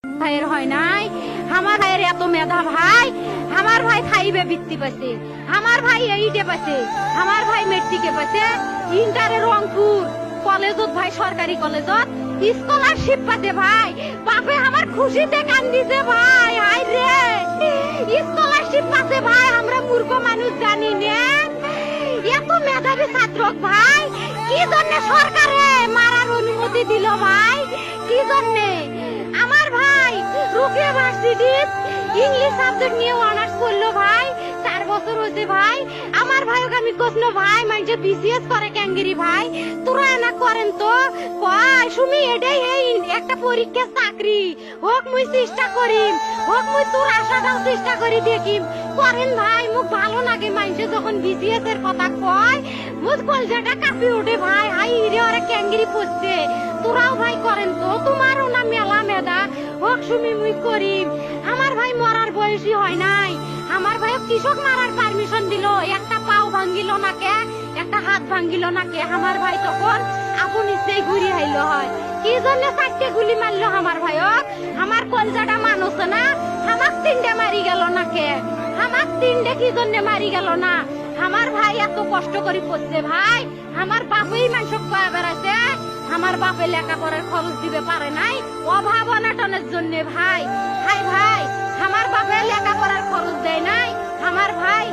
ভাইয়ের হয় নাই, আমার ভাইয়ের এত মেধা ভাই, আমার ভাই খাইবে বৃত্তি পাইছে, আমার ভাই এইটে পাইছে, আমার ভাই মেট্রিকে পাইছে, ইন্টারে রংপুর কলেজত ভাই সরকারি কলেজত স্কলারশিপ পাতে ভাই, বাপে আমার খুশিতে কান্দিছে ভাই, হাই রে স্কলারশিপ পাতে ভাই, আমরা মূর্খ মানুষ জানি না এত মেধাবী ছাত্র ভাই, কি জন্য সরকারে মারার অনুমতি দিল ভাই, কি জন্যে? আমার ভাই রুকিয়া ভার্সিটির ইংলিশ সাবজেক্ট নিয়ে অনার্স করলো ভাই, 4 বছর হয়েছে ভাই, আমার ভাইকে আমি কইলো ভাই মানে বিসিএস করে ক্যাঙ্গেরি ভাই, তোরা না করেন তো কয় সুমি এটাই এই একটা পরীক্ষা চাকরি হোক মুই চেষ্টা করিম, হোক মুই তোর আশাটাও চেষ্টা করি দেখিম, করেন ভাই মুখ ভালো লাগে মানুষে যখন বিসিএস এর কথা কয়, মুখ কলজাটা কাঁপি ওঠে ভাই, হাই রে ওরা ক্যাঙ্গেরি পড়ছে, তোরাও ভাই করেন তো, তোমারও না মেলা মেধা, হোক সুমি মুই করিম। আমার ভাই মরার বয়সী হয় নাই, আমার ভাই কৃষক মারার পারমিশন দিল, একটা পাও ভাঙ্গিল না কে, একটা হাত ভাঙ্গিল না কে, আমার ভাই তখন আপন ইচ্ছেই ঘুরি আইল হয়, কি জন্য 4টে গুলি মারলো আমার ভাইক, আমার কলজাটা মানুষ না, আমার 3টে মারি গেল না কে, আমার 3টে কি জন্য মারি গেল না, আমার ভাই এত কষ্ট করে পড়ছে ভাই, আমার বাপই মানুষ কয়া বেড়াইছে, আমার বাপে লেখাপড়ার খরচ দিবে পারে নাই অভাব অনাটনের জন্য ভাই, হাই ভাই আমার বাপে লেখাপড়ার খরচ দেয় নাই, আমার ভাই